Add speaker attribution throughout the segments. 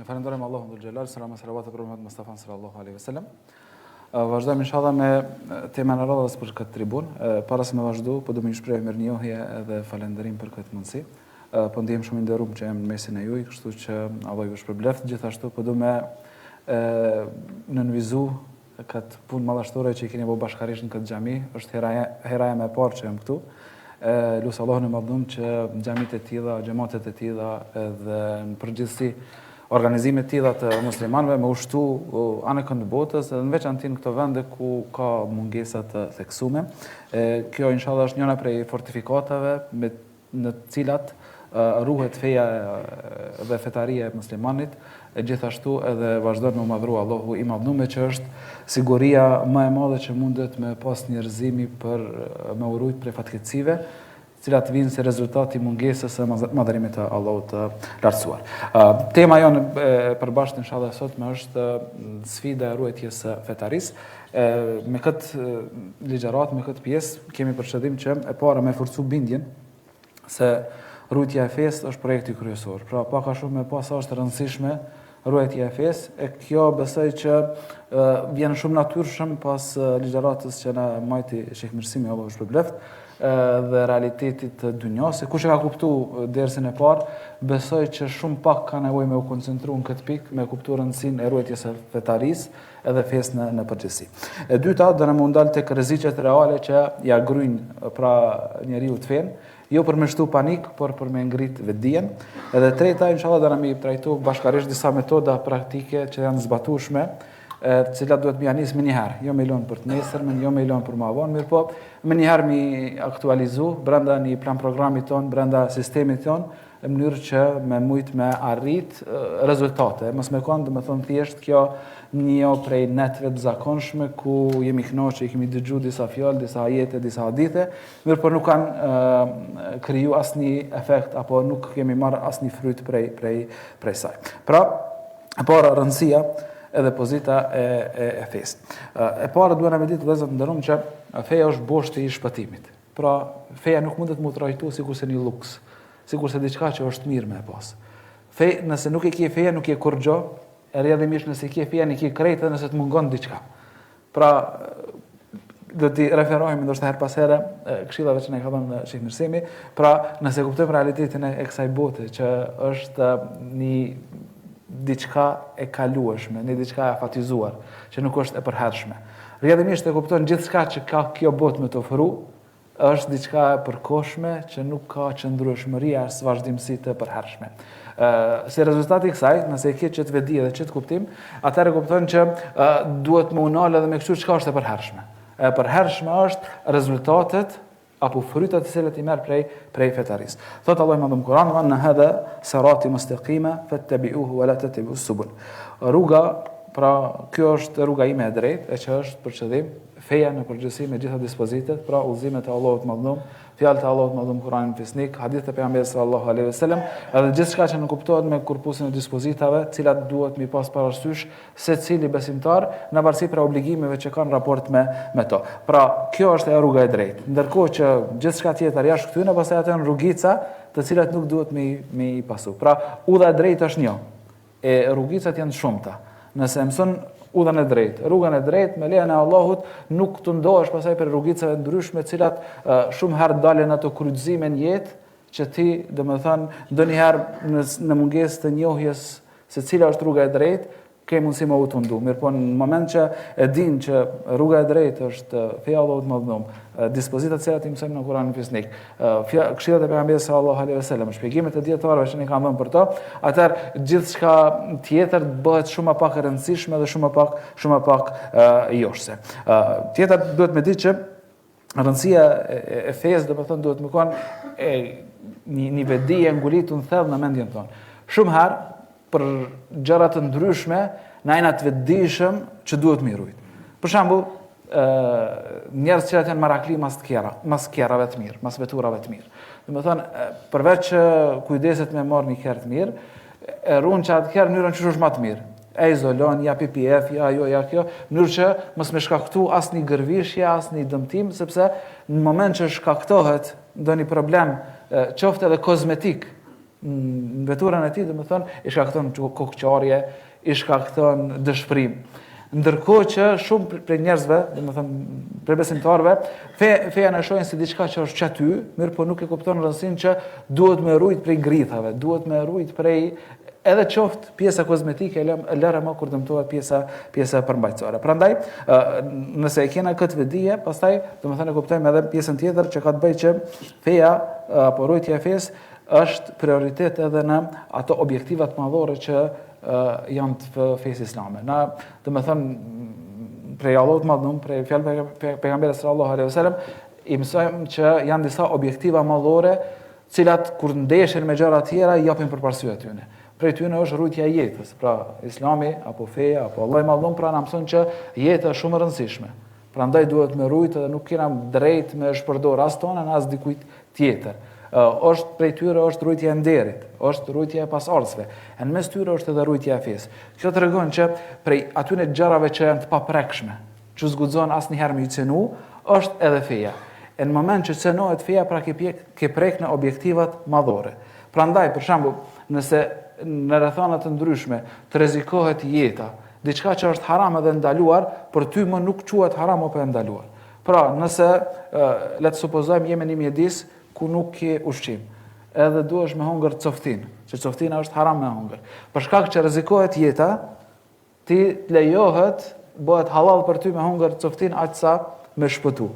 Speaker 1: Falenderojmë Allahun dhul xhelal, selam salavat për Muhammed Mustafa sallallahu alaihi wasallam. Vazhdojmë inshallah me temën e radhës për këtë tribun. Para se me vazhdu, po do më shpreh mirënjohje edhe falënderim për këtë mundësi. Po ndihem shumë i nderuar që jam në mesin e juaj, kështu që Allah ju shpërbleft. Gjithashtu po do me nënvizu këtë punë madhështore që i keni bërë bashkërisht në këtë xhami. Është heraja më e parë që jam këtu. Lusë Allahun e madhum që xhamit e tilla, xhamatet e tilla edhe në përgjithësi organizimet tilla të muslimanëve me ushtu anë kënd botës dhe në veçantë në këto vende ku ka mungesa të theksuara. Kjo inshallah është njëra prej fortifikatave në të cilat ruhet feja dhe fetaria e muslimanit, gjithashtu edhe vazhdon me madhru Allahu i madhnuar që është siguria më e madhe që mundet me pas njerëzimi për me urujt prej fatkeqësive, cilat vinë si rezultati mungesës së madhërimit të Allahut të lartësuar. Tema jonë përbashkët inshallah sot është sfida e ruajtjes së fetarisë. Me këtë ligjërat, me këtë pjesë kemi për qëllim që e para me forcu bindjen se ruajtja e fesë është projekti kryesor. Pra pak a shumë me pas është rëndësishme ruajtja e fesë, e kjo besoj që vjen shumë natyrshëm pas ligjëratës që na majti Sheh Mirsimi, Allahu shpërbleft, dhe realitetit të dunjos. Kush e ka kuptuar dersën e parë, besoj që shumë pak ka nevojë me u koncentruar në këtë pikë, me kuptuar rëndësinë e ruajtjes së fetarisë edhe fesë në përgjithësi. E dyta, do na mundal tek rreziqet reale që ja grujnë pra njeriu të fen, jo për me shtu panik, por për me ngrit vetdijen. Edhe treta, inshallah do na mi trajtu bashkërisht disa metoda praktike që janë zbatueshme, të cilat duhet më janis më njëherë, jo me lënë për të nesërmen, jo me lënë për më vonë, mirë po, më njëherë mi aktualizu brenda një plan programit ton, brenda sistemit ton, në mënyrë që me mujt me arrit rezultate. Mos me kanë, dhe me thonë thjesht, kjo një prej netve të zakonshme, ku jemi kënaqur që i kemi dëgju disa fjalë, disa ajete, disa hadithe, mirë po nuk kanë kriju asnjë efekt, apo nuk kemi marrë asnjë fryt prej saj. Pra, para rëndësia edhe pozita e fesë. E para duhet na ditë vëllezër të nderuam që feja është boshti i shpëtimit. Pra, feja nuk mundet mu trajtu sikurse një luks, sikurse diçka që është mirë me pas. Nëse nuk e ke feja, nuk e kur gjë, e rrjedhimisht nëse ke feja, nuk ke krejt edhe nëse të mungon diçka. Pra, do t'i referojmë ndoshta her pas here këshillave që na ka dhënë Sheh Mirsimi, pra nëse kuptojmë realitetin e kësaj bote që është një diçka e kalueshme, një diçka e afatizuar, që nuk është e përhershme. Rrjedhimisht e kupton gjithçka që ka kjo botë me të ofru, është diçka e përkohshme që nuk ka qëndrueshmëri as vazhdimsi të përhershme. Si rezultati i kësaj, nëse e ke çet vedi dhe çet kuptim, atëherë kupton që duhet më unal edhe me kështu çka është e përhershme. E përhershme është rezultatet apo frytat të cilat i merr prej fetarisë. Thot Allah i madh në Kur'an: "Wa anna hadha sirati mustaqima fattabi'uhu wa la tattabi'us subul." Rruga, pra kjo është rruga ime e drejtë, e që është për qëllim feja në përgjithësi me gjitha dispozitet, pra udhëzimet e Allahut madhëm, fjalët e Allahut madhëm, Kur'anin fisnik, hadithet e pejgamberit sallallahu alaihi wasallam, edhe gjithçka që nuk kuptohet me korpusin e dispozitave, të cilat duhet mi pas parasysh secili besimtar në varësi për obligimeve që kanë raport me to. Pra, kjo është e rruga e drejtë. Ndërkohë që gjithçka tjetër jashtë këtyre, pastaj ato janë rrugica të cilat nuk duhet me i pasu. Pra, udha e drejtë është një, e rrugicat janë shumëta. Nëse mëson udhën e drejtë, rrugën e drejtë me lejen e Allahut, nuk të ndohesh pasaj për rrugicave ndryshme, të cilat shumë herë dalin ato kryqëzime në jetë, që ti, domethënë, ndonjëherë në mungesë të njohjes se cila është rruga e drejtë, ke mundësi me u tundu. Mirë po në moment që e din që rruga e drejtë është feja e Allahut madhëm, dispozitat cilat i mësojmë në Kur'anin fisnik, këshillat e pejgamberit sallallahu alaihi wasallam, shpjegimet e dietarëve që ne kanë dhënë për to, atëherë gjithçka tjetër bëhet shumë më pak e rëndësishme dhe shumë më pak joshse. Tjetër duhet me ditë që rëndësia e fesë, domethënë duhet më kanë një vedi e ngulitur në thellë në mendjen tonë. Shumë herë për gjëra të ndryshme, na jena të vetëdijshëm që duhet mi rujt. Për shembull, njerëz që janë marakli mas kerrave të mirë, mas veturave të mirë. Domethënë, përveç që kujdeset me marrë një kerr të mirë, e ruan që atë kerr mënyrën që është më të mirë. E izolon, ja PPF, ja jo, ja kjo, mënyrë që mos me shkaktu asnjë gërvishje, asnjë dëmtim, sepse në moment që shkaktohet ndonjë problem, qoftë edhe kozmetik, në veturën e tij, domethënë i shkakton kokqarje, i shkakton dëshpërim. Ndërkohë që shumë prej njerëzve, domethënë prej besimtarëve, feja në shohin si diçka që është aty, mirë po nuk e kupton rëndësinë që duhet me rujt prej grithave, duhet me rujt prej edhe qoftë pjesa kozmetike lëre më kur dëmtohet pjesa përmbajtësore. Prandaj, nëse e kena këtë vedije, pastaj domethënë e kuptojmë edhe pjesën tjetër që ka të bëjë që feja apo rujtja e fesë është prioritet edhe në ato objektivat madhore që janë të fesë islame. Na, domethënë prej Allahut madhëm, prej fjalëve pejgamberit sallallahu alaihi wasallam, i mësojmë që janë disa objektiva madhore, cilat kur ndeshen me gjëra të tjera japin përparësi atyne. Prej tyne është rujtja e jetës. Pra Islami apo feja apo Allahu madhëm pra na mëson që jeta është shumë e rëndësishme. Prandaj duhet me rujtë dhe nuk kena drejt me shpërdor as tonën as dikujt tjetër. Është prej tyre është rujtja e nderit, është rujtja e pasardhësve. Në mes tyre është edhe rujtja e fesë. Kjo tregon që prej atyne gjërave që janë të paprekshme, që zguxon asnjëherë me i cenu, është edhe feja. Në moment që cenohet feja, pra ke prek në objektivat madhore. Prandaj, për shembull, nëse në rrethana të ndryshme të rrezikohet jeta, diçka që është haram edhe ndaluar, për ty më nuk quhet haram apo e ndaluar. Pra, nëse le të supozojmë jemi në një mjedis ku nuk ke ushqim, edhe duhesh me hongër coftin, që coftina është haram me hongër. Për shkak që rrezikohet jeta, ti lejohet, bëhet halal për ty me hongër coftin aq sa me shpëtu.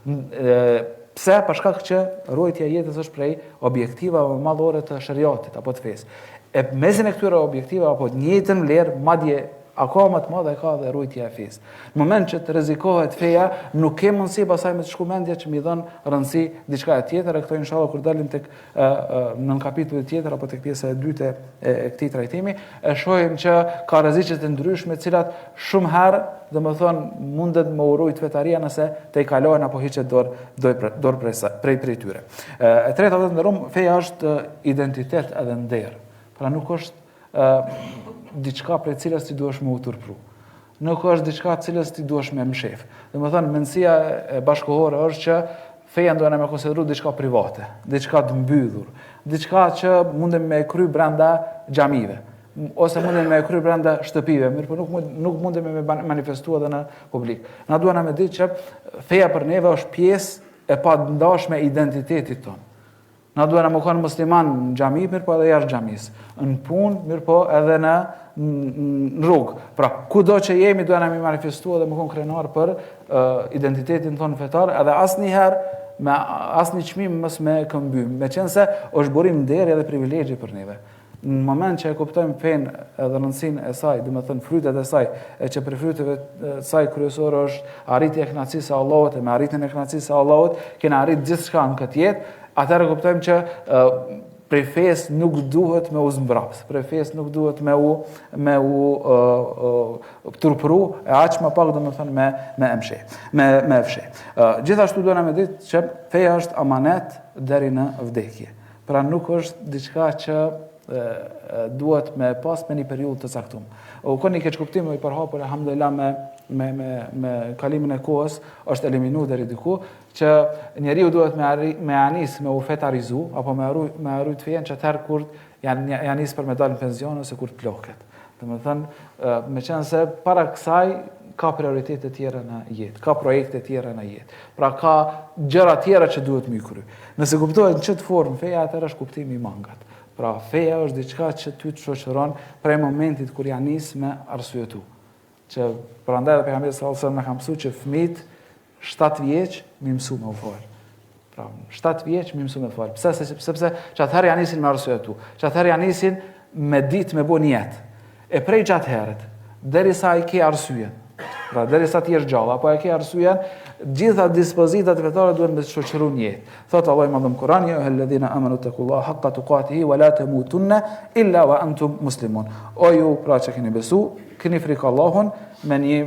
Speaker 1: Pse? Për shkak që ruajtja e jetës është prej objektivave madhore të shariatit apo të fesë. E mesin e këtyre objektive apo të njëjtën vlerë, madje akoma të madhe ka dhe rujtja e fesë. Në moment që të rrezikohet feja, nuk ke mundësi pasaj me të shku mendja që mi dhën rëndësi diçka e tjetër, e këto inshallah kur dalim tek në kapitullin tjetër apo tek pjesa e dytë e këtij trajtimi, e shohim që ka rreziqe të ndryshme, të cilat shumë herë, domethënë mundet me urujt vetaria nëse te i kalohen apo hiqet dorë prej tyre. E treta vetëm ndërum, feja është identitet edhe nder. Pra nuk është diçka prej cilës ti duhesh me u turpru. Nuk është diçka cilës ti duhesh me mshef. Domethënë mendësia e bashkëkohore është që feja ndonë me konsideru diçka private, diçka të mbyllur, diçka që mundem me kry brenda xhamive, ose mundem me kry brenda shtëpive, mirë po nuk mundem me manifestua edhe në publik. Na duhet me ditë që feja për neve është pjesë e pandashme e identitetit tonë. Na duhet na më konë musliman në xhami, mirë po edhe jashtë xhamis, në punë, mirë po edhe në rrugë. Pra, kudo që jemi duhet na mi manifestua dhe më konë krenar për identitetin tonë fetar, edhe asnjëherë me asnjë çmim mos me këmbym, meqense është burim nderi edhe privilegji për neve. Në moment që e kuptojmë fenë edhe rëndësinë e saj, domethënë frytet e saj, e që për fryteve të saj kryesore është arritja e kënaqësisë së Allahut, e me arritjen e kënaqësisë së Allahut kena arrit gjithçka në këtë jetë, atëherë kuptojmë që prej fesë nuk duhet me u zmbraps, prej fesë nuk duhet me u turpru, e aq më pak domethënë me fshi. Gjithashtu duhet me ditë që feja është amanet deri në vdekje. Pra nuk është diçka që duhet me pas me një periudhë të caktuar. U koni keq kuptim i përhapur alhamdulillah me kalimin e kohës është eliminu deri diku që njeriu duhet me anis me u fetarizu apo me arrit fejen që atëherë kur janë anis për me dalë në penzion ose kur të ploket. Domethënë meqense para kësaj ka prioritete tjera në jetë, ka projekte tjera në jetë. Pra ka gjëra tjera që duhet mi kry. Nëse kuptohet në çet formë feja, atëherë është kuptimi i mangat. Pra feja është diçka që ty të shoqëron prej momentit kur janë nis me arsyetu. Që prandaj edhe pejgamberi sallallahu alajhi wasallam na ka mësuar që fëmijët 7 vjeç më mësu me u fal. Pra 7 vjeç më mësu me fal. Pse? Sepse që atëherë janë nisin me arsyetu. Që atëherë janë nisin me ditë me bën jetë. E prej gjatë herët derisa ai ke arsye. Pra derisa ti je gjallë apo e ke arsyeën, gjitha dispozitat fetare duhen me shoqëruar në jetë. Thot Allahu madhum Kur'an, ya ayyuhalladhina amanu taqullaha haqqa tuqatihi wa la tamutunna illa wa antum muslimun. O ju pra që keni besu, keni frikë Allahun me një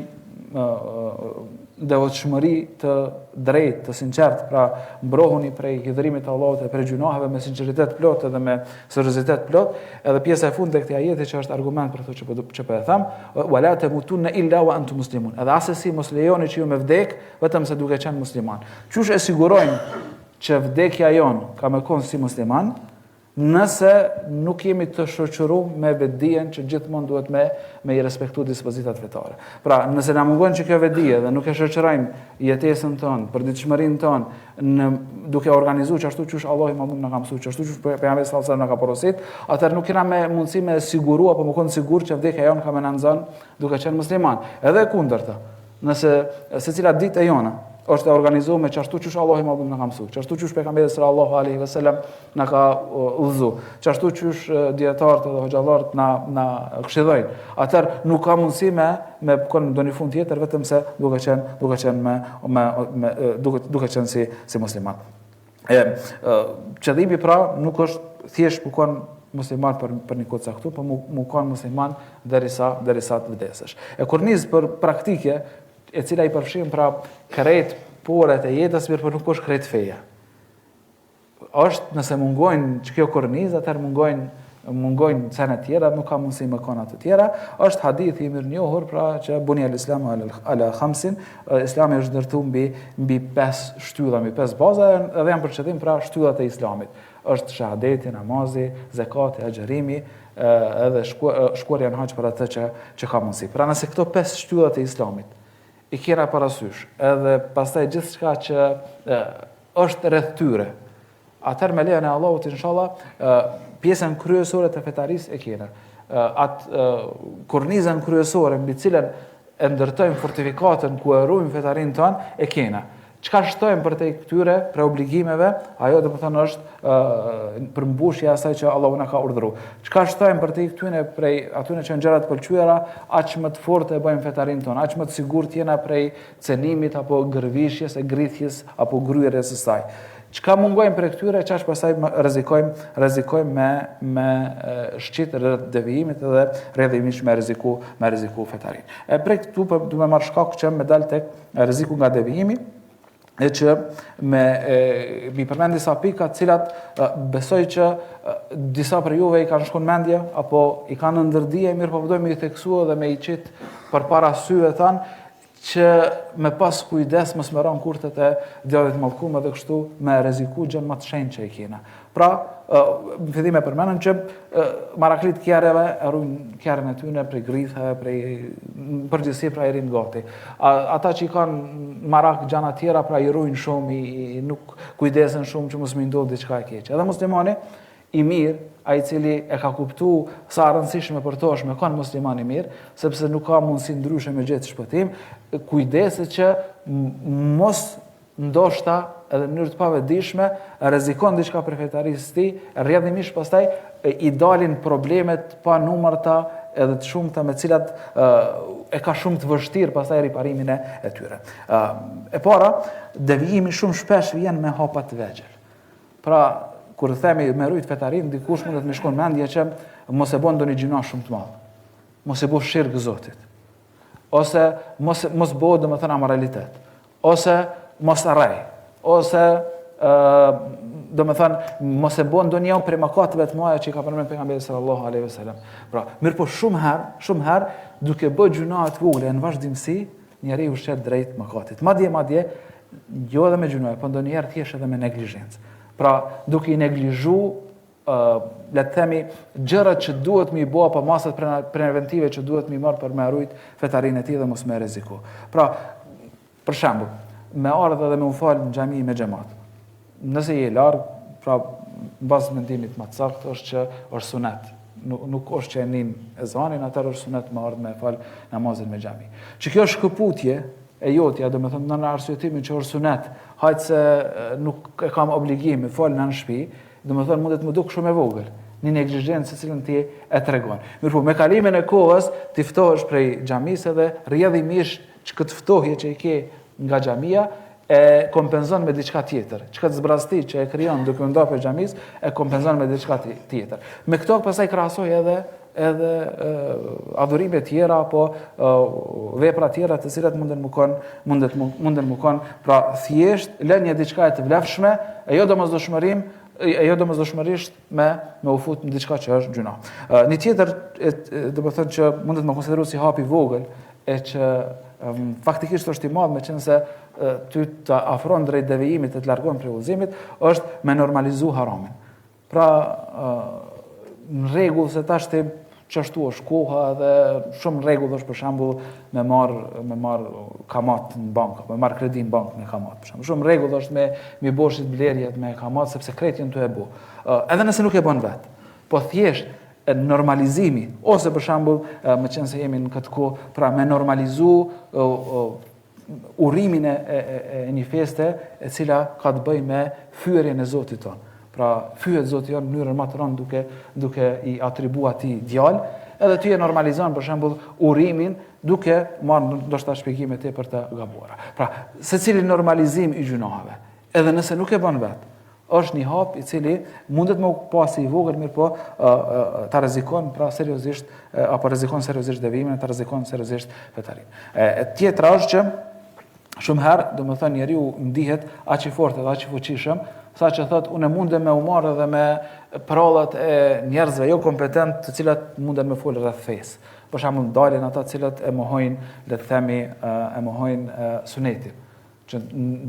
Speaker 1: devotshmëri të drejtë, të sinqertë, pra mbrohuni prej hidhrimit të Allahut e prej gjunaheve me sinqeritet plot edhe me seriozitet plot. Edhe pjesa e fundit e këtij ajeti që është argument për këtë që po e them, wala tamutunna illa wa antum muslimun. Edhe asesi mos lejoni që ju me vdek vetëm se duke qenë musliman. Qysh e sigurojmë që vdekja jon ka me kon si musliman? Nëse nuk jemi të shoqëruar me vetdijen që gjithmonë duhet me i respektu dispozitat fetare. Pra, nëse na mungon që kjo vetdije dhe nuk e shoqërojmë jetesën tonë, përditshmërinë tonë, duke organizuar ashtu siç Allahu më na ka mësuar, ashtu siç pejgamberi sallallahu alajhi wasallam na ka porositur, atëherë nuk kena me mundësi me siguru apo më kon sigur që vdekja jon ka më na nxon duke qenë musliman. Edhe kundërta. Nëse secila ditë e jona është e organizuar me çashtu siç Allahu më na ka mësuar, çashtu siç pejgamberi sallallahu alajhi wasallam na ka udhëzuar, çashtu siç dietarët dhe hoxhallarët na këshillojnë. Atëherë nuk ka mundësi me kon ndonjë fund tjetër vetëm se duke qenë si musliman. Qëllimi pra nuk është thjesht bukon musliman për një kohë caktuar, por mu kon musliman derisa të vdesësh. E kornizë për praktike e cila i përfshin pra krejt poret e jetës, mirë për nuk është krejt feja. Është nëse mungojnë që kjo kornizë, atëherë mungojnë cene tjera, nuk ka mundësi me kona të tjera. Është hadithi i mirë njohur, pra që bunia l-Islamu ala khamsin, Islami është ndërtuar mbi 5 shtylla, mbi 5 baza, edhe janë për qëllim pra shtyllat e Islamit. Është shahadeti, namazi, zakati, agjerimi, edhe shkuarja në haxh për atë që ka mundësi. Pra nëse këto 5 shtyllat e Islamit i kena parasysh, edhe pastaj gjithçka që është rreth tyre, atëherë me lejen e Allahut inshallah pjesën kryesore të fetarisë e kena. Atë kornizën kryesore mbi cilën e ndërtojmë fortifikatën ku e ruajmë fetarinë tonë e kena. Çka shtojmë për te këtyre për obligimeve, ajo do të thonë është përmbushja e asaj që Allahu na ka urdhëruar. Çka shtojmë për te këtyre prej atyre që janë gjëra të pëlqyera, aq më të fortë e bëjmë fetarinë tonë, aq më të sigurt jena prej cenimit apo gërvishjes, e grithjes apo gryerjes së saj. Çka mungojmë për këtyre, çash pastaj rrezikojmë me shqit rreth devijimit edhe rrjedhimisht me rreziku fetarinë. E prej këtu do më marr shkak që më dal tek rreziku nga devijimi, e që mi përmend disa pika të cilat besoj që disa për juve i kanë shkuar mendje apo i kanë ndërdije, mirë po vdojmë i theksua dhe me i qitë për para syve tanë që me pas kujdes mos me ran kurtet e djalit mallkuar dhe kështu me rreziku gjën më të shenjtë që i kena. Pra, në fillim e përmendëm që maraklit kjerreve e ruajnë kjerren e tyre prej grithave, prej përgjithësi pra i rinë gati. Ata që i kanë marak gjana tjera pra i ruajnë shumë, i nuk kujdesen shumë që mos më ndodhë diçka e keqe. Edhe muslimani i mirë, ai i cili e ka kuptuar sa rëndësishme për to është me kon musliman i mirë, sepse nuk ka mundësi ndryshe me gjetë shpëtim, kujdeset që mos ndoshta edhe në mënyrë të pavetdijshme rrezikon diçka për fetarisë së tij, rrjedhimisht pastaj i dalin problemet pa numërta edhe të shumta me cilat e ka shumë të vështirë pastaj riparimin e tyre. E para, devijimi shumë shpesh vjen me hapa të vegjël. Pra, kur themi me rujt fetarin, dikush mundet me shkon mendje që mos e bën ndonjë gjuna shumë të madhe. Mos e bësh shirk Zotit. Ose mos bëhet domethënë amoralitet. Ose mos arrej. Ose domethënë mos e bën ndonjë prej mëkateve të mëdha që i ka përmendur pejgamberi sallallahu alaihi wasallam. Pra, mirë po shumë herë duke bërë gjuna të vogla në vazhdimsi, njeriu shet drejt mëkatit. Madje jo edhe me gjuna, por ndonjëherë thjesht edhe me neglizhencë. Pra, duke i neglizhu, le të themi, gjërat që duhet mi bëa pa masat preventive që duhet mi marrë për me rujt fetarinë e tij dhe mos me rreziku. Pra, për shembull, me ardhe dhe me u falë në xhami me xhamat. Nëse je larg, pra bazë mendimit më të saktë është që është sunet. Nuk është që e nin ezanin, atëherë është sunet me ardhë me falë namazin me xhami. Që kjo shkëputje e jotja, do me thënë në arsyetimin që është sunet, hajtë se nuk e kam obligim me falë në shtëpi, do me thënë mundet më duk shumë e vogël, një neglizhencë se cilën ti e tregon. Mirë po, me kalimin e kohës, ti ftohesh prej xhamisë dhe rrjedhimisht që këtë ftohje që i ke nga xhamia e kompenzon me diçka tjetër. Çka të zbrasti që e krijon duke ndarë për xhamisë e kompenzon me diçka tjetër. Me këto pastaj krahasoj edhe adhurime tjera apo vepra tjera të cilat mundet më kon pra thjesht lënia diçka e të vlefshme e jo domosdoshmërisht me u fut në diçka që është gjuna. Një tjetër do të thënë që mundet më konsideru si hapi vogël e që faktikisht është i madh me qenë se ty të afron drejt devijimit të largon prej udhëzimit është me normalizu haramin. Pra, në rregull se tash ti çashtu është koha dhe shumë rregull është për shembull me marr kamat në bankë, me marr kredi në bankë me kamat për shembull. Shumë rregull është me borxhit blerjet me kamat sepse kredi janë të e bu. Edhe nëse nuk e bën vet, po thjesht normalizimi ose për shembull më qenë se jemi në këtë kohë, pra me normalizu urimin e një feste e cila ka të bëjë me fyerjen e Zotit ton. Pra fyet Zoti jon në mënyrën më të rëndë duke i atribuar atij djalë, edhe ty e normalizon për shembull urimin duke marrë ndoshta shpjegime tepër të gabuara. Pra, secili normalizim i gjunaheve, edhe nëse nuk e bën vet, është një hap i cili mundet më pasi i vogël, mirë po ta rrezikon pra seriozisht apo rrezikon seriozisht devimin, ta rrezikon seriozisht fetarin. Tjetra është që shumë herë, domethënë njeriu ndihet aq i fortë dhe aq i fuqishëm, sa që thot unë mundem me u marrë dhe me prallat e njerëzve jo kompetent të cilat munden me folë rreth fesë. Për shembull dalin ata të cilat e mohojnë, le të themi, e mohojnë sunetin, që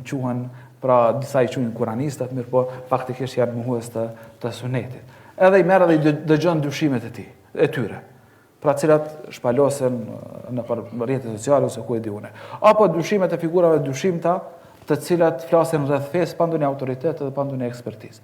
Speaker 1: quhen pra disa i quajnë kuranistat, mirë po faktikisht janë mohues të sunetit. Edhe i merr dhe i dëgjon dyshimet e tyre. Pra cilat shpalosen në rrjetet sociale ose ku e di unë. Apo dyshimet e figurave dyshimta, të cilat flasin rreth fesë pa ndonjë autoritet dhe pa ndonjë ekspertizë.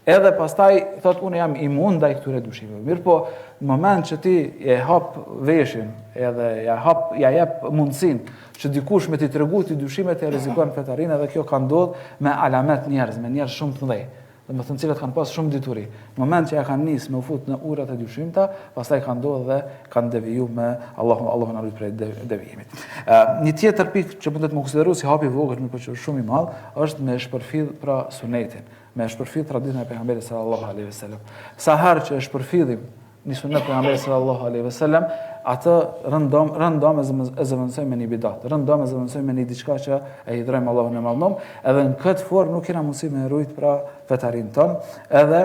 Speaker 1: Edhe pastaj thot unë jam imun ndaj këtyre dyshimeve. Mirë po, në moment që ti e hap veshin edhe ja jep mundësinë që dikush me t'i tregu ti dyshimet e rrezikon fetarinë, dhe kjo ka ndodhur me alamet njerëz, me njerëz shumë të mëdhenj. Domethënë cilat kanë pas shumë dituri. Në moment që ja kanë nisë me u fut në urat e dyshimta, pastaj kanë ndodhur dhe kanë deviju me Allahu na ruaj prej devijimit. Një tjetër pikë që mundet të më konsiderohet si hapi i vogël, por që është shumë i madh, është me shpërfillë pra sunetin, me shpërfillë traditën e pejgamberit sallallahu alaihi wasallam. Sa herë që e shpërfillim një sunet pejgamberit sallallahu alaihi wasallam, atë rëndom e zëvendësojmë me një bidat, rëndom e zëvendësojmë me një diçka që e hidhrojmë Allahun e madhnom, edhe në këtë formë nuk kena mundësi me rujt pra fetarin ton, edhe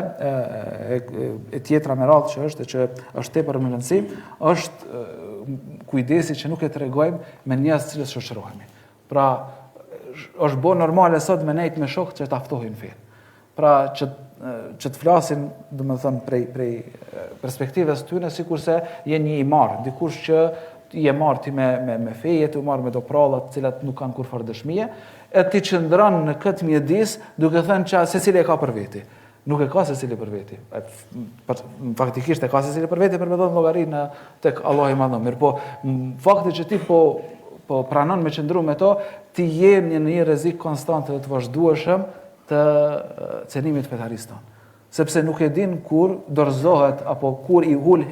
Speaker 1: e tjetra me radhë që është tepër më rëndësi, është kujdesi që nuk e tregojmë me njerëz të cilës shoqërohemi. Pra është bo normale sot me nejt me shokë që t'aftohin fejnë. Pra që të flasin, domethënë prej perspektivës tyre, sikurse je një i marr, dikush që je marr ti me feje, ti u marr me do prallat, të cilat nuk kanë kurfar dëshmie, e ti qëndron në këtë mjedis duke thënë që secili e ka për veti. Nuk e ka secili për veti. Faktikisht e ka secili për veti për me dhënë llogari tek Allahu i Madhëm. Mirë po, fakti që ti po pranon me qëndru me to, ti je në një rrezik konstant dhe të vazhdueshëm të cenimit fetarisë tonë. Sepse nuk e din kur dorëzohet apo kur i ul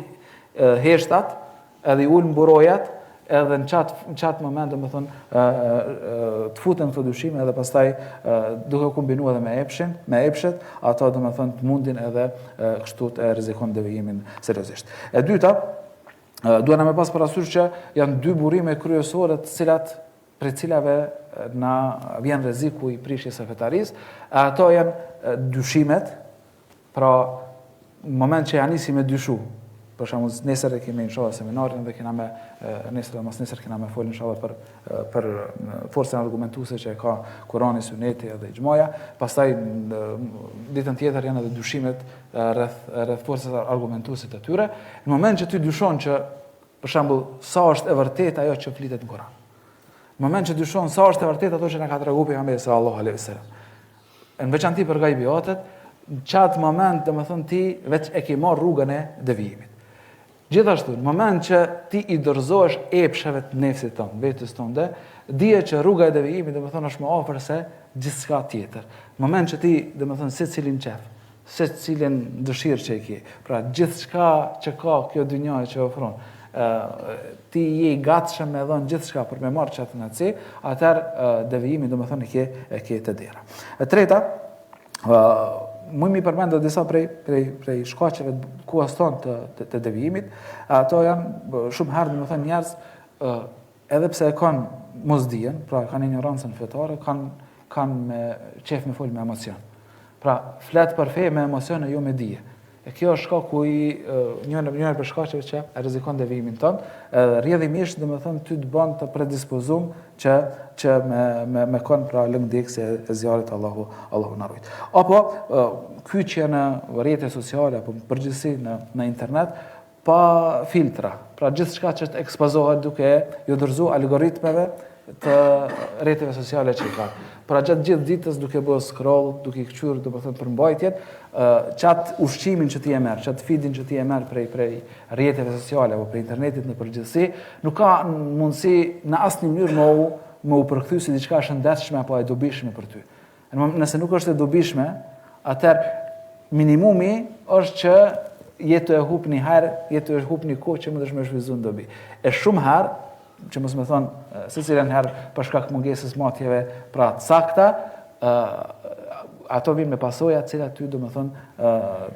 Speaker 1: heshtat, edhe i ul mburojat, edhe në qatë moment të futen këto dyshime edhe pastaj duke kombinu edhe me epshet, ato të mundin edhe kështu të rrezikon devijimin seriozisht. E dyta, duhet na me pas parasysh që janë dy burime kryesore të cilat për cilave na vjen rreziku i prishjes së fetarisë, ato janë dyshimet, pra në moment që ja nisi me dyshu. Për shembull, nesër e kemi inshallah seminarin dhe kena me nesër mas nesër kena me fol inshallah për forcën argumentuese që ka Kurani, Suneti dhe Ixhmaja. Pastaj ditën tjetër janë edhe dyshimet rreth forcës argumentuese të tyre. Në moment që ty dyshon që për shembull sa është e vërtetë ajo që flitet në Kur'an. Në moment që dyshon sa është e vërtetë ato që na ka treguar pejgamberi sallallahu alaihi wasallam. Në veçanti për gajbiatet, në qatë moment domethënë ti veç e ke marr rrugën e devijimit. Gjithashtu, në moment që ti i dorëzohesh epsheve të nefsit tonë, vetes tonë, dije që rruga e devijimit domethënë është më afër se gjithçka tjetër. Në moment që ti domethënë secilin qef, secilin dëshirë që e ke, pra gjithçka që ka kjo dynjë që ofron, ti je i gatshëm me dhënë gjithçka për me marrë çatë naci, atëherë devijimi domethënë e ke të dera. E treta, më mi përmendë disa prej shkaqeve kuas tonë të devijimit, ato janë shumë herë domethënë njerëz edhe pse e kanë mosdijen, pra kanë ignorancën fetare, kanë me qef me fol me emocion. Pra flet për fe me emocione jo me dije. E kjo është shkaku njëri për shkaqeve që rrezikon devijimin tonë, rrjedhimisht domethënë ty të bën të predispozum që me kon pra lëngdekse e zjarrit Allahu na ruaj. Apo kyçja në rrjetet sociale apo përgjithësi në internet pa filtra. Pra gjithçka që të ekspozohet duke ju dorëzuar algoritmeve të rrjeteve sociale që i ka. Pra gjatë gjithë ditës duke bërë scroll, duke i kthyer domethënë përmbajtjen, çat ushqimin që ti e merr, çat feedin që ti e merr prej rrjeteve sociale apo prej internetit në përgjithësi, nuk ka mundësi në asnjë mënyrë më u përkthy si diçka shëndetshme apo e dobishme për ty. Nëse nuk është e dobishme, atëherë minimumi është që jetë e hupni herë, jetë e hupni kohë që më dëshmë shfrytëzuar në dobi. E shumë herë që mos më thonë secilën herë për shkak mungesës matjeve pra të sakta, ato vinë me pasoja të cilat ty domethënë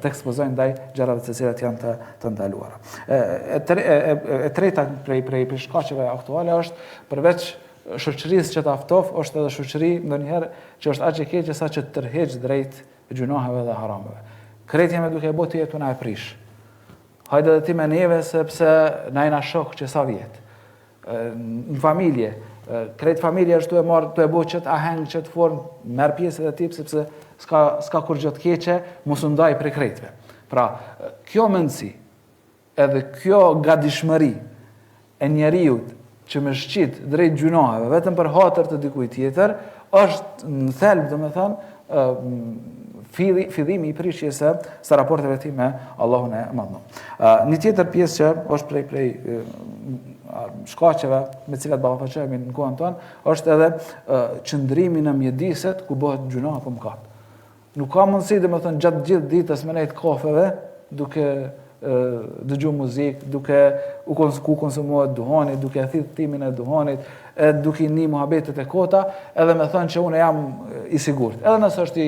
Speaker 1: të ekspozojnë ndaj gjërave të cilat janë të ndaluara. E treta prej shkaqeve aktuale është përveç shoqërisë që të aftof, është edhe shoqëri ndonjëherë që është aq e keqe sa që tërheq drejt gjunaheve dhe harameve. Krejt jemi duke bërë të jetuna e prish. Hajde edhe ti me neve sepse na jena shok që sa vjet. Në familje, krejt familje është të e bo qëtë aheng, qëtë formë, merë pjesë edhe tip, sepse s'ka kur gjë të keqe, mos u ndaj prej krejtve. Pra, kjo mendësi, edhe kjo gadishmëri e njeriut që me shqit drejt gjunaheve, vetëm për hatër të dikujt tjetër, është në thelb, domethënë, fillimi i prishjes së raporteve ti me Allahun e Madhënuar. Një tjetër pjesë që është prej shkaqeve me cilat ballafaqohemi në kohën tonë, është edhe qëndrimi në mjediset ku bëhet gjunah apo mëkat. Nuk ka mundësi domethënë gjatë gjithë ditës me nejt kafeve duke dëgjuar muzikë, duke ku konsumohet duhani, duke thith timin e duhanit, duke një muhabetet e kota, edhe me thënë që unë jam i sigurt. Edhe nëse është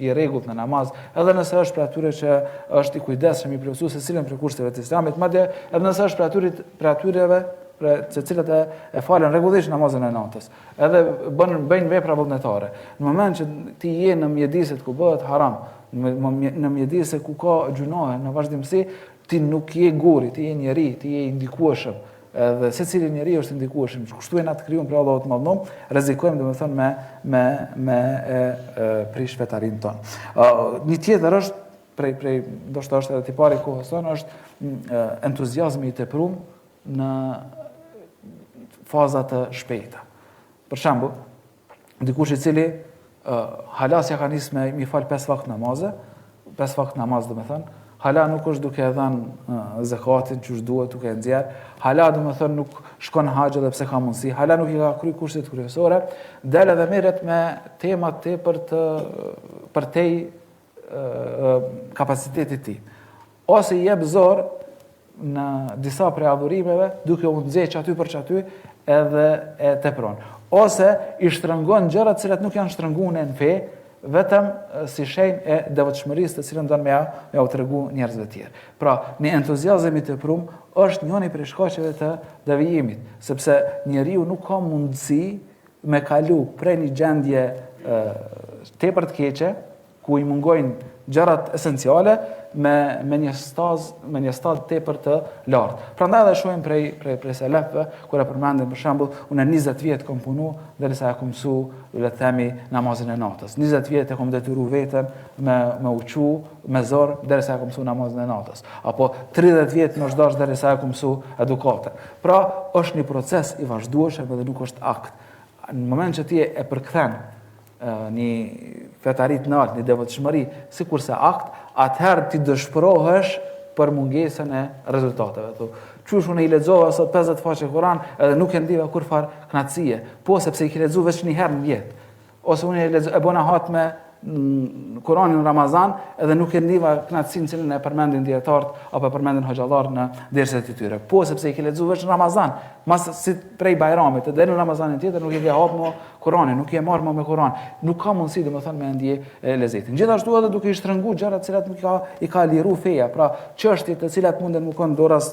Speaker 1: i rregullt në namaz, edhe nëse është për atyre që është i kujdesshëm i plotësuar se cilën prej kurseve të Islamit, madje edhe nëse është për atyreve të cilat e falen rregullisht namazin e natës, edhe bëjnë vepra vullnetare. Në moment që ti je në mjediset ku bëhet haram, në mjedise ku ka gjunahe në vazhdimsi, ti nuk je guri, ti je njeri, ti je i ndikueshëm. Edhe secili njeri është i ndikueshëm. Kështu e na të krijuar për Allahut të Madhënuar, rrezikojmë domethënë me prish vetarin ton. Një tjetër është prej ndoshta është edhe tipari i kohës tonë, është entuziazmi i tepruar në faza të shpejta. Për shembull, dikush i cili halasja ka nisë me mi fal 5 vakt namaze, 5 vakt namaz domethënë, hala nuk është duke dhënë zakatin që është duhet duke nxjerr, hala domethënë nuk shkon haxh edhe pse ka mundësi, hala nuk i ka kryer kushtet kryesore, del edhe merret me tema tepër për te kapacitetit të tij. Ose i jep zor në disa prej adhurimeve duke u nxjerr aty për çaty edhe e tepron. Ose i shtrëngon gjërat të cilat nuk janë shtrënguar në fe, vetëm si shenjë e devotshmërisë të cilën don me u tregu njerëzve të tjerë. Pra, në entuziazëm i tepruar është njëri prej shkaqeve të devijimit, sepse njeriu nuk ka mundësi me kalu prej një gjendje tepër të keqe, ku i mungojnë gjërat esenciale me një stad tepër të lartë. Prandaj edhe shohim prej selefëve, kur e përmendin për shembull, unë 20 vjet kam punu derisa ja kam mësu, le të themi, namazin e natës. 20 vjet e kam detyruar veten me uqu, me zor derisa ja kam mësu namazin e natës. Apo 30 vjet më zhdash derisa ja kam mësu edukatën. Pra, është një proces i vazhdueshëm dhe nuk është akt. Në moment që ti e përkthen një fetarit në altë, një devotshmëri, sikurse akt, atëherë ti dëshpërohesh për mungesën e rezultateve. Qysh unë i lexova sot 50 faqe Kur'an edhe nuk e ndiva kurfar kënaqësie, po sepse i ke lexuar vetëm një herë në jetë. Ose unë e bona hat me Kur'anin në Ramazan edhe nuk e ndiva kënaqësinë cilën e përmendin dietarët apo e përmendin hoxhallar në derset e tyre. Po sepse i ke lexuar vetëm Ramazan, mas si prej Bajramit, edhe në Ramazanin tjetër nuk e ke hap më Kur'anin, nuk e marr më me Kur'an. Nuk ka mundësi domethënë me ndje lezetin. Gjithashtu edhe duke i shtrënguar gjërat të cilat nuk i ka liru feja, pra çështjet të cilat munden më kon doras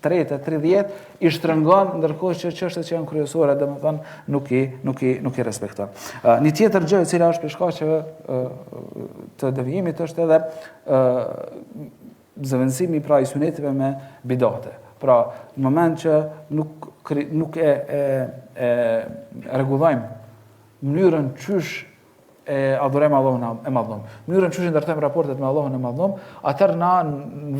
Speaker 1: 30, i shtrëngon, ndërkohë që çështjet që janë kryesore domethënë nuk i respekton. Një tjetër gjë e cila është për shkaqeve të devijimit është edhe zëvendësimi pra i sunetive me bidate. Pra, në moment që nuk e rregullojmë mënyrën qysh e adhurojmë Allahun e Madhëm, mënyrën qysh ndërtojmë raportet me Allahun e Madhëm, atëherë na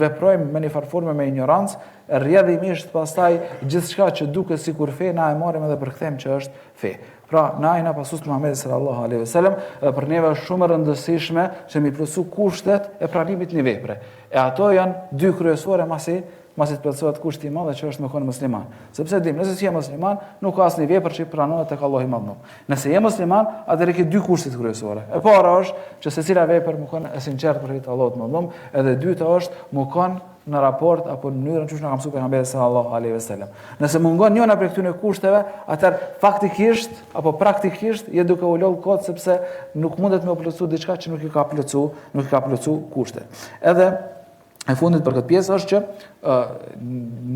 Speaker 1: veprojmë me një farë forme me ignorancë, rrjedhimisht pastaj gjithçka që duket sikur fe na e marrim edhe përkthejmë që është fe. Pra, na jena pasus të Muhamedit sallallahu alaihi wasallam, për neve është shumë e rëndësishme që mi plotësu kushtet e pranimit një vepre. E ato janë dy kryesore masi të plotësohet kushti i madh që është me qenë musliman. Sepse dim, nëse je musliman, nuk ka asnjë vepër që pranohet tek Allahu i Madhëm. Nëse je musliman, atëherë ke dy kushte kryesore. E para është që secila vepër më qenë e sinqertë për hir të Allahut të Madhëm, edhe e dyta është më qenë në raport apo në mënyrën që na ka mësuar pejgamberi sallallahu alaihi wasallam. Nëse mungon njëna prej këtyre kushteve, atëherë faktikisht apo praktikisht je duke u lodh kot sepse nuk mundet me plotësu diçka që nuk i ka plotësu kushtet. Edhe e fundit për këtë pjesë është që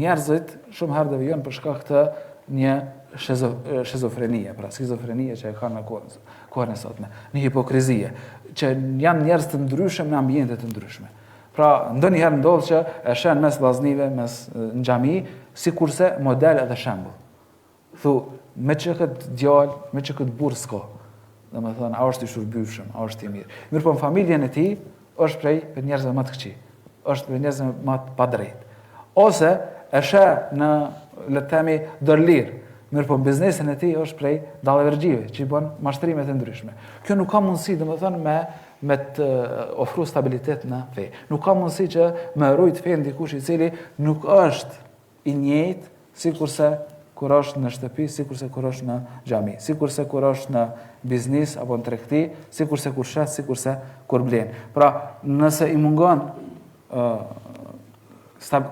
Speaker 1: njerëzit shumë herë devijojnë për shkak të një shizofrenie, pra skizofrenie që e kanë në kohën e sotme, një hipokrizie, që janë njerëz të ndryshëm në ambiente të ndryshme. Pra, ndonjëherë ndodh që e shën mes vllaznive, në xhami, sikurse model edhe shembull. Thu, me që këtë djalë, me që këtë burr s'ka. Domethënë, a është i shërbyeshëm, a është i mirë. Mirë, në familjen e tij është prej njerëzve më të këqij. Është për njerëzve më të padrejtë. Ose e sheh në, le të themi, dorëlir. Mirë, po biznesin e tij është prej dallavërgjive, që i bën mashtrime të ndryshme. Kjo nuk ka mundësi, domethënë, me të ofru stabilitet në fe. Nuk ka mundësi që me rujt fe dikush i cili nuk është i njëjtë sikurse kur është në shtëpi, sikurse kur është në xhami, sikurse kur është në biznes apo në tregti, sikurse kur shet, sikurse kur blen. Pra, nëse i mungon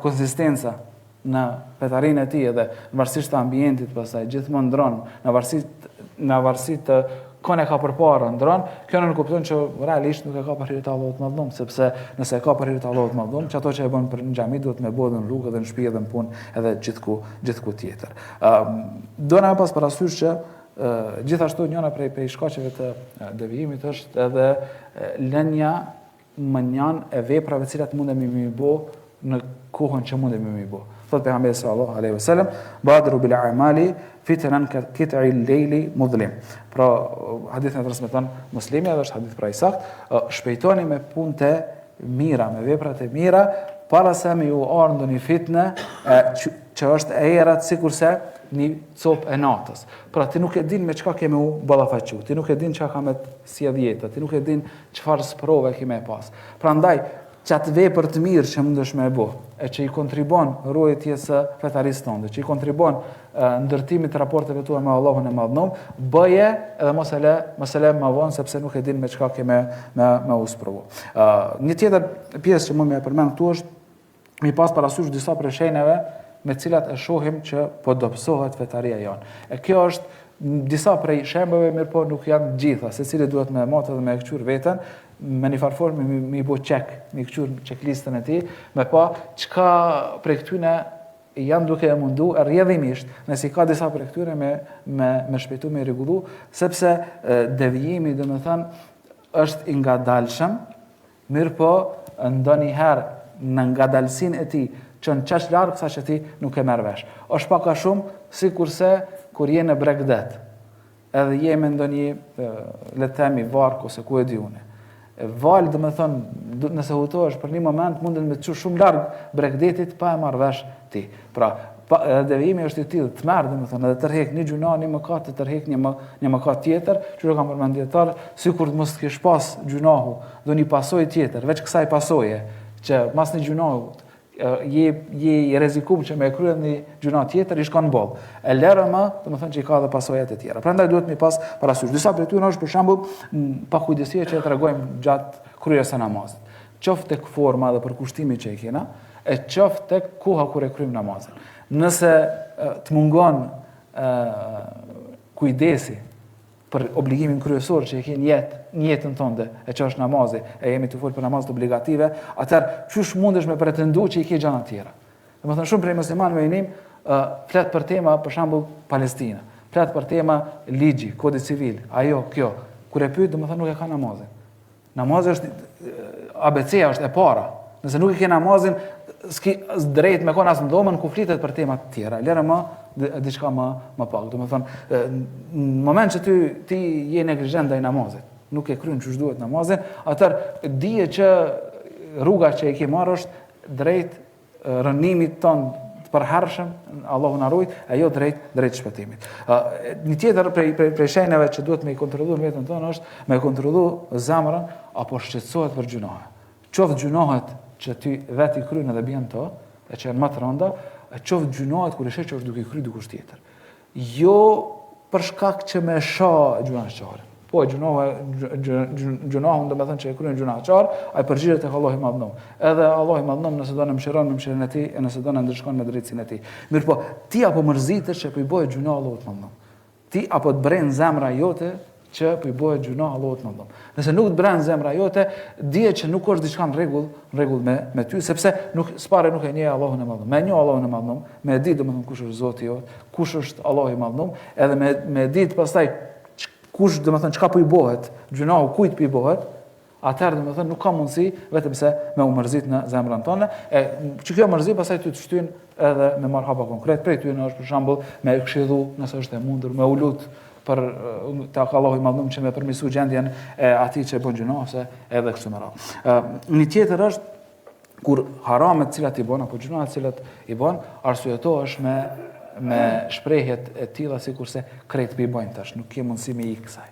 Speaker 1: konsistenca në petarinë e tij edhe në varësisht të ambientit, pastaj gjithmonë ndron, në varësi të kënë e ka përpara ndron, kjo nuk kupton që realisht nuk e ka për hir të Allahut të Madhëm, sepse nëse e ka për hir të Allahut të Madhëm, që ato që e bën për në xhami duhet me bëhen në rrugë edhe në shtëpi edhe në punë edhe gjithku tjetër. Do na pas parasysh që gjithashtu njëra prej shkaqeve të devijimit është edhe lënia mënjan e veprave të cilat mundemi mi bë në kohën që mundemi mi bë. Thot pejgamberi sallallahu alaihi wasallam, "Badru bil a'mali fitnan ka qit'i al-layli mudhlim." Pra, hadithin e transmeton Muslimi, edhe është hadith pra i saktë, shpejtoni me punët e mira, me veprat e mira, para se me ju ardhë ndonjë fitnë që është e errët sikurse një copë e natës. Pra, ti nuk e din me çka kemi u ballafaqu, ti nuk e din çka ka me sjell jeta, ti nuk e din çfarë sprove ke me pas. Prandaj, qatë vepër të mirë që mundesh me e bo, e që i kontribon ruajtjes së fetarisë tënde, që i kontribon ndërtimit të raporteve tua me Allahun e Madhëm, bëje edhe mos e le më vonë sepse nuk e din me çka ke me u sprovu. Një tjetër pjesë që më me përmend këtu është mi pas parasysh disa prej shenjave me cilat e shohim që po dobësohet fetaria jonë. E kjo është disa prej shembujve, mirë po nuk janë gjitha, secili duhet me matë dhe me këqyr veten, me një farë formë mi bo mi këqyr checklistën e tij, me pa çka prej këtyne janë duke e mundu rrjedhimisht, nëse ka disa prej këtyre me shpejtu, me rregullu, sepse devijimi, domethënë, është i ngadalshëm, mirë po ndonjëherë në ngadalsinë e tij që në qaq largë sa që ti nuk e merr vesh. Është pak a shumë sikurse kur je në Bregdet, edhe je me ndonjë, le të themi, vark ose ku e di unë. Val, domethënë, nëse hutohesh për një moment, mundet me të çush shumë larg Bregdetit pa e marrë vesh ti. Pra, devijimi është i tillë, të merr, domethënë, edhe tërheq një gjuna, një mëkat, të tërheq një mëkat tjetër, që kam përmend dietar, sikur të mos të kesh pas gjunahu, do një pasojë tjetër, veç kësaj pasoje, që mas një gjunahu je i rrezikum që me kryer një gjuna tjetër i shkon boll. E lërë më, domethënë që i ka edhe pasojat e tjera. Prandaj duhet mi pas parasysh. Disa prej tyre është për shembull pakujdesia që e tregojmë gjatë kryerjes së namazit. Qoftë tek forma dhe përkushtimi që e kena, e qoftë tek koha kur e kryjm namazin. Nëse të mungon kujdesi për obligimin kryesor që e ke në jetën tënde, e që është namazi, e jemi të folë për namazet obligative, atëherë çysh mundesh me pretendu që i ke gjëra tjera. Domethënë shumë prej muslimanëve i nim flet për tema për shembull Palestina, flet për tema ligji, kodi civil, ajo, kjo. Kur e pyet, domethënë nuk e ka namazin. Namazi është ABC-ja, është e para. Nëse nuk e ke namazin, s'ki drejt me konë asë në dhomën ku flitet për temat tjera. Lere më diçka më pak. Do me thonë, në moment që ti je neglijent ndaj namazit, nuk e kryen çu duhet namazin, atër dije që rruga që e ke marrë është drejt rënimit ton të përhershëm, Allahu na ruaj, ajo drejt shpëtimit. Një tjetër prej shenjave që duhet me i kontrollu në vetën tonë është me kontrollu zemrën apo shqetësohet për gjunohe. Qoftë gjunohet që ty vetë i kryen edhe bjen to, e që janë më të rënda, qoftë gjunohet kur e sheh që është duke i kryer dikush tjetër. Jo për shkak që më shoh gjunaqarin. Po gjunohun do të thënë që e kryen gjunaqar, ai përgjigjet tek Allahu i Madhnom. Edhe Allahu i Madhnom nëse do në mëshiron në mëshirën e tij, e nëse do në ndryshkon në drejtsinë e tij. Mirë po, ti apo mërzitesh që po i bëhet gjuna Allahu i Madhnom. Ti apo të bren zemra jote që po i bëhet gjuna Allahu i Madhnom. Nëse nuk të bren zemra jote, dije që nuk është diçka në rregull me ty, sepse s'pare nuk e njeh Allahun e Madhnom. Me njeh Allahun e Madhnom, me ditë domethënë kush është Zoti jot, kush është Allahu i Madhnom, edhe me ditë pastaj kush do të thënë çka po i bëhet, gjunahu kujt po i bëhet, atëherë do të thënë nuk ka mundësi vetëm se me u mërzit në zemrën tonë, që kjo mërzi pastaj ty të shtyn edhe me marr hapa konkret prej ty në është për shembull me këshillu nëse është e mundur, me u lut për tek Allahu i Madhnom që me përmirësu gjendjen e atij që bën gjuna ose edhe kështu me radhë. Një tjetër është kur haramet cilat i bën apo gjunat cilat i bën, arsyetohesh me shprehjet e tilla sikurse krejt pi bojnë tash, nuk ke mundësi me ik kësaj.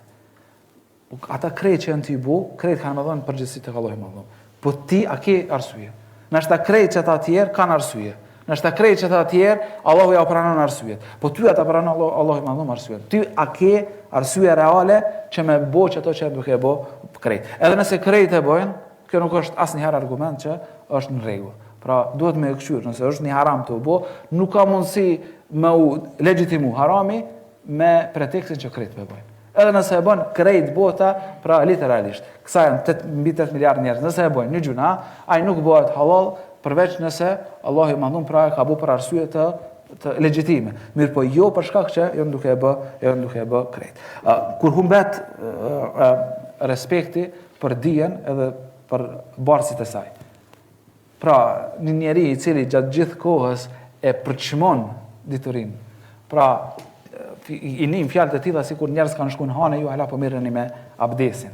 Speaker 1: Ata krejt që janë t'i bu, krejt kanë më dhënë përgjegjësi tek Allahu i Madhnom. Po ti a ke arsye? Nashta krejt që ata të tjerë kanë arsye. Nashta krejt që ata të tjerë Allahu ja pranon arsyet. Po ty ata pranon Allahu i Madhnom arsyet. Ty a ke arsye reale që me bë ato që duke e bë krejt. Edhe nëse krejt e bojnë, kjo nuk është asnjëherë argument që është në rregull. Pra duhet me këshyr, nëse është një haram të u bë, nuk ka mundësi me u legjitimu harami me pretekstin që krejt me bojnë. Edhe nëse e bën krejt bota, pra literalisht, kësa janë mbi 8 miliard njerëz, nëse e bojnë një gjuna, ai nuk bëhet halal përveç nëse Allahu i Madhnom pra ka bërë për arsye të legjitime. Mirë po jo për shkak që janë duke e bë krejt. Kur humbet respekti për dijen edhe për barësit e saj. Pra, një njeri i cili gjatë gjithë kohës e përçmon diturinë. Pra, i nim fjalët e tilla sikur njerëz kanë shkuar në hane, ju hala po merreni me abdesin.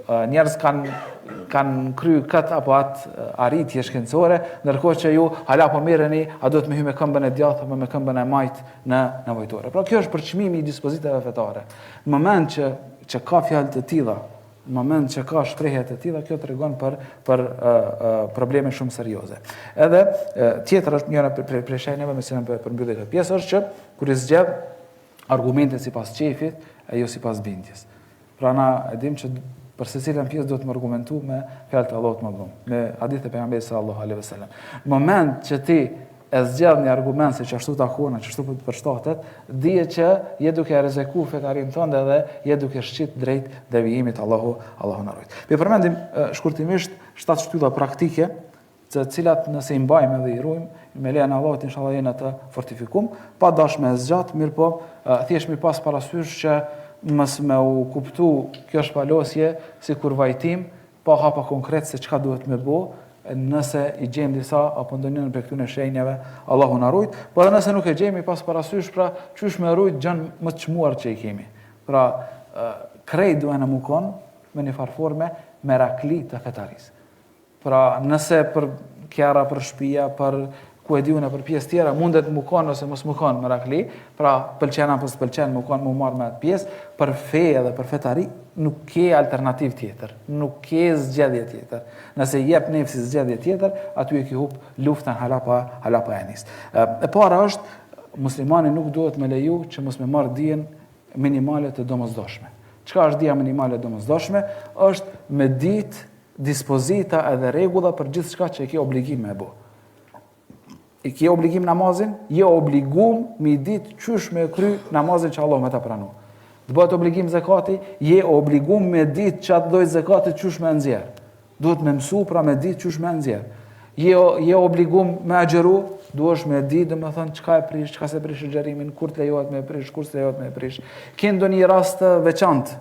Speaker 1: Njerëz kanë kryer këtë apo atë arritje shkencore, ndërkohë që ju hala po merreni, a duhet me hy me këmbën e djathtë apo me këmbën e majt në nevojtore. Pra, kjo është përçmimi i dispozitave fetare. Në moment që ka fjalë të tilla, në moment që ka shprehje të tilla, kjo tregon për probleme shumë serioze. Edhe tjetër është njëra prej shenjave me cilën përmbyllet këtë pjesë është që kur i zgjedh argumentet sipas qefit e jo sipas bindjes. Pra na e dim që për secilën pjesë duhet të argumentu me fjalët e Allahut më Madhnom, me hadithe e pejgamberit sallallahu alaihi wasallam. Në moment që ti e zgjedh një argument se që ashtu takona, që ashtu përshtatet, dije që je duke rrezeku fetarin tënde dhe je duke shqit drejt devijimit Allahu na ruaj. Ne përmendim shkurtimisht 7 shtylla praktike, të cilat nëse i mbajmë dhe i ruajmë, me lejen e Allahut inshallah jena të fortifikum, pa dash me zgjat, mirë po, thjesht mi pas parasysh që mos me u kuptu kjo shpalosje si kur vajtim, pa hapa konkret se çka duhet me bë, nëse i gjejmë disa apo ndonjërin prej këtyre shenjave, Allahu na ruaj, por edhe nëse nuk e gjejmë pas parasysh, pra çysh me rujt gjën më të çmuar që i kemi. Pra krejt duhen të mukon me një farforme merakli të fetarisë. Pra nëse për kjara, për shtëpia, për ku e diun për pjesë tjera mundet mukon ose mos mukon merakli, pra pëlqen apo s'pëlqen mukon më marr me atë pjesë, për fe edhe për fetari nuk ke alternativë tjetër, nuk ke zgjedhje tjetër. Nëse jep nefsi zgjedhje tjetër, aty e ke hub luftën hala pa e nis. E para është muslimani nuk duhet me leju që mos me marr dijen minimale të domosdoshme. Çka është dija minimale e domosdoshme? Është me ditë dispozita edhe rregulla për gjithçka që e ke obligim me bë. I ke obligim namazin, je obligum me ditë çysh me kry namazin që Allah me ta pranon. Të bëhet obligim zakati, je obligum me ditë çat lloj zakati çysh me nxjerr. Duhet me mësu pra me ditë çysh me nxjerr. Je obligum me agjëru, duhesh me ditë domethënë çka e prish, çka se prish xherimin, kur të lejohet me prish, kur s'lejohet me prish. Ke ndonjë rast veçantë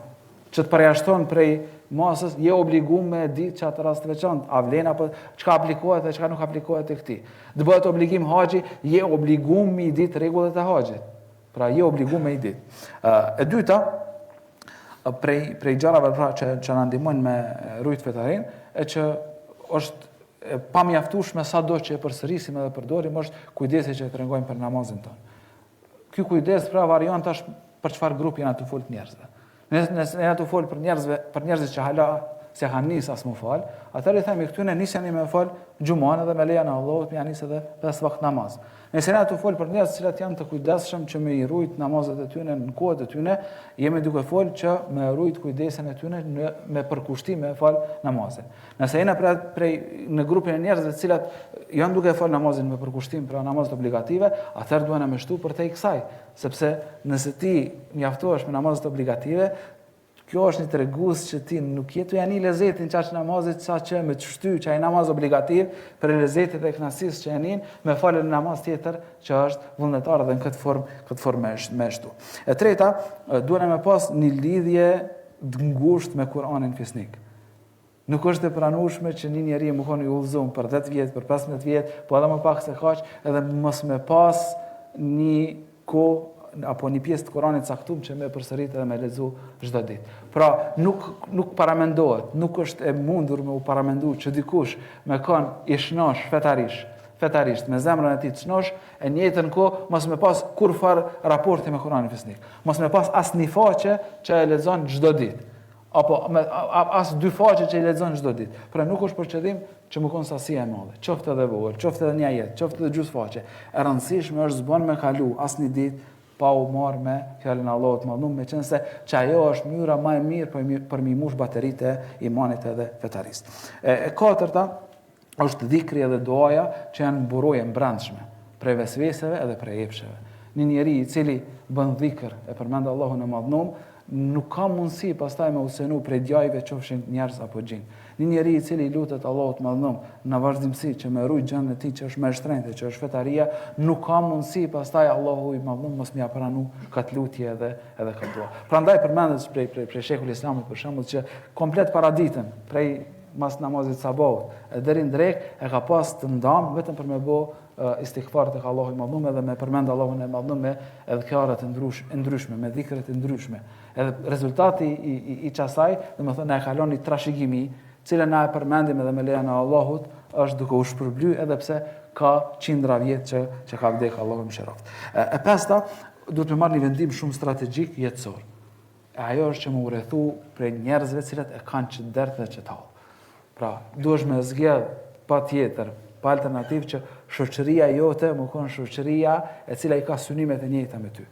Speaker 1: që të përjashton prej masës, je obliguar me ditë që atë rast të veçantë, a vlen apo çka aplikohet dhe çka nuk aplikohet tek ti. Të bëhet obligim haxhi, je obliguar me ditë rregullat e haxhit. Pra je obliguar me ditë. E dyta, prej gjërave pra që na ndihmojnë me rujt fetarin, e që është pa mjaftueshme sado që e përsërisim edhe përdorim është kujdesi që tregojmë për namazin tonë. Ky kujdes pra variant është për çfarë grupi janë të fol të njerëzve. Nëse janë të fol për njerëzit që hala se kanë nis as më fal, atëherë i themi këtyne niseni me fal xhuman edhe me lejen e Allahut me nis edhe 5 vakt namaz. Nëse janë të fol për njerëz të cilat janë të kujdesshëm që me i rujt namazet e tyre në kohët e tyre, jemi duke fol që me rujt kujdesin e tyre me përkushtim me fal namazin. Nëse jena në grupin e njerëzve të cilat janë duke fal namazin me përkushtim pra namazet obligative, atëherë duhen me shtu për te i kësaj, sepse nëse ti mjaftohesh me namazet obligative, kjo është një tregues që ti nuk jetu janë i lezetin qaq namazit sa që me të shty që ai namaz obligativ për lezetit e knasisë që janin me falën namaz tjetër që është vullnetar edhe në këtë formë me shtu. E treta, duhen me pas një lidhje ngushtë me Kur'anin fisnik. Nuk është e pranueshme që një njeri më konë i udhëzuar për 10 vjet, për 15 vjet, po edhe më pak se kaq, edhe mos me pas një kohë apo një pjesë të Kuranit caktuar që më përsërit edhe me lexu çdo ditë. Pra, nuk paramendohet, nuk është e mundur me u paramendu që dikush me kon i shnosh fetarisht me zemrën e tij të shnosh, e në njëjtën kohë mos me pas kurfar raporti me Kuranin fisnik. Mos me pas asnjë faqe që e lexon çdo ditë. Apo as 2 faqe që i lexon çdo ditë. Pra nuk është për qëllim që më kon sasia e madhe. Qoftë edhe vogël, qoftë edhe një ajet, qoftë edhe gjysmë faqe. E rëndësishme është zbon me kalu asnjë ditë pa u marrë me fjalën e Allahut madhum, me qenë se që ajo është mënyra më e mirë për mi mush bateritë e imanit edhe fetarisë. E katërta është dhikri edhe duaja që janë burojë brendshme prej vesveseve edhe prej epsheve. Një njeri i cili bën dhikr e përmend Allahun e madhum, nuk ka mundësi pastaj me usenu prej djajve qofshin njerëz apo gjin. Një njeri i cili lutet Allahut madhum në vazhdimsi që me rujt gjendën e tij që është më e shtrenjtë, që është fetaria, nuk ka mundësi pastaj Allahu i madhum mos m'ia pranu këtë lutje edhe këtë dua. Prandaj përmendet prej Sheikhul Islamit për shembull që komplet paraditën prej mas namazit sabahut deri në drek e ka pas të ndam vetëm për me bë istighfar tek Allahu i madhum edhe me përmend Allahun e madhum me edhkarat e ndryshme, me dhikret e ndryshme. Edhe rezultati i çasaj, domethënë e kalon një trashëgimi, cilën na e përmendim edhe me lejen e Allahut, është duke u shpërbly edhe pse ka qindra vjet që ka vdek Allahu më shëroft. E pesta, duhet me marrë një vendim shumë strategjik jetësor. Ajo është që më urrethu prej njerëzve cilët e kanë që dert dhe që tallë. Pra, duhesh me zgjedh patjetër, pa alternativë që shoqëria jote më kon shoqëria e cila i ka synimet e njëjta me ty.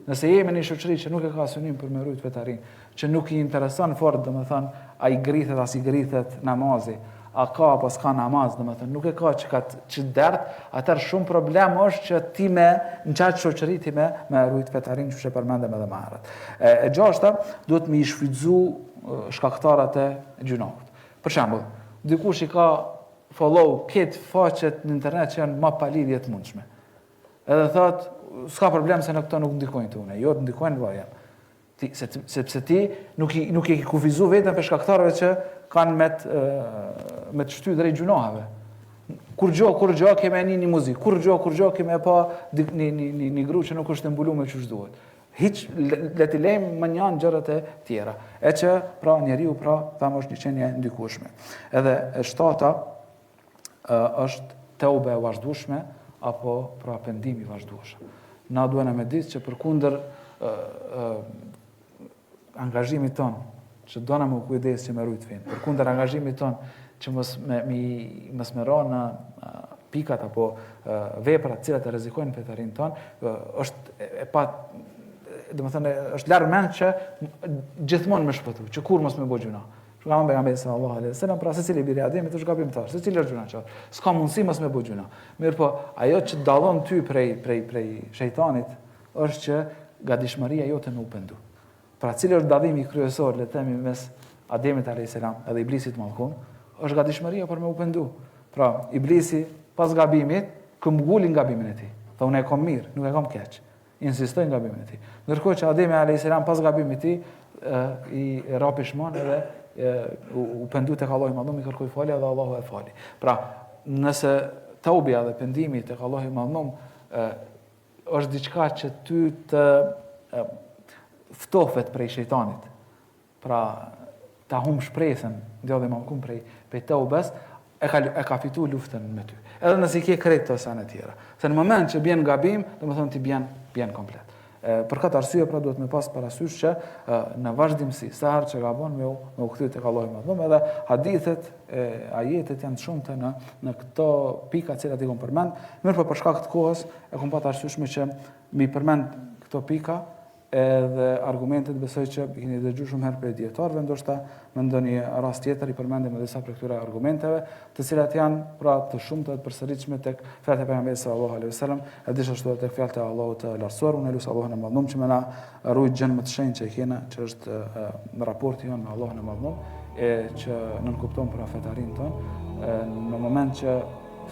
Speaker 1: Nëse jemi në një shoqëri që nuk e ka synim për me rujt fetarin, që nuk i intereson fort, domethënë, a i grithet as i grithet namazi, a ka apo s'ka namaz, domethënë, nuk e ka që dert, atëherë shumë problem është që ti me në qatë shoqëri ti me rujt fetarin që përmendem edhe më herët. E gjashta, duhet me i shfrytzu shkaktarat e gjunohut. Për shembull, dikush i ka follow këtë faqet në internet që janë më pa lidhje të mundshme. Edhe thot, s'ka problem se në këto nuk ndikojnë të une. Jo, të ndikojnë vajem. Sepse ti nuk i kufizu vetëm për shkaktarëve që kanë me të shty drejt gjunohave. Kur gjo keme një muzikë, kur gjo keme pa një gru që nuk është mbulu me që shduhet. Hiq, le t'i lejmë më njanë gjërët e tjera. E që, pra, njeriu, pra, thamë është një qenje ndikueshme. Edhe e shtata është teube e vazhdueshme, apo pra pendimi i vazhdueshëm. Na duhen me ditë që përkundër angazhimit ton, që dona me kujdes që me rujt fin, përkundër angazhimit ton që mos me ra në pikat apo veprat cilat e rrezikojnë fetarin ton, është larg mend që gjithmonë më shpëtu, që kur mos me bëj gjuna. Nga më pejgamberi sallallahu alaihi wasallam, pra secili biri Ademit është gabimtar, secili është gjunaqar. S'ka mundësi mos me bëj gjuna. Mirë po, ajo që dallon ty prej shejtanit është që gatishmëria jote me u pendu. Pra cili është dallimi kryesor, le të themi, mes Ademit alayhis salam edhe Iblisit mallkun, është gatishmëria për me u pendu. Pra, Iblisi pas gabimit këmbgulin gabimin e tij. Tha unë e kam mirë, nuk e kam keq. Insistoi në gabimin e tij. Ndërkohë që Ademi alayhis salam pas gabimit të tij i rapi shmon edhe u pendu tek Allahu i Madhëm, i kërkoi falje dhe Allahu e fali. Pra, nëse taubja dhe pendimi tek Allahu i Madhëm është diçka që ty të ftofet prej shejtanit, pra ta humb shpresën, djalli më kum prej taubes, e ka fitu luftën me ty. Edhe nëse i ke krejt të sanë tjera. Se në moment që bjen gabim, domethënë ti bjen komplet. Për këtë arsye pra duhet me pas parasysh që në vazhdimsi, sa herë që gabon me u kthy tek Allahu i Madhëm, edhe hadithet, ajetet janë të shumta në këto pika të cilat i kam përmend, mirë për shkak të kohës e kam pasur arsyeshme që mi përmend këto pika edhe argumentet besoj që i keni dëgjuar shumë herë prej dietarëve, ndoshta në ndonjë rast tjetër i përmendim edhe disa prej këtyre argumenteve, të cilat janë pra të shumta të përsëritshme tek fjalët e pejgamberit sallallahu alaihi wasallam, edhe gjithashtu tek fjalët e Allahut të lartësuar. Unë lut Allahun e Madhëm që më na rujt gjën më të shenjtë që kena, që është në raporti jon me Allahun e Madhëm, që nën kupton për fetarin ton, në moment që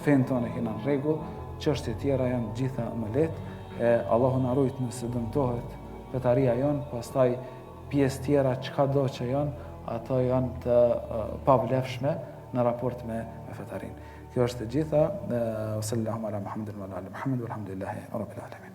Speaker 1: fen ton e kena në rregull, çështjet e tjera janë gjitha më lehtë. Allahu na rujt nëse dëmtohet fetaria jonë, pastaj pjesë tjera çka do që janë, ato janë të pavlefshme në raport me fetarin. Kjo është e gjitha. Sallallahu ala Muhammedin wa ala ali Muhammed walhamdulillahi rabbil alamin.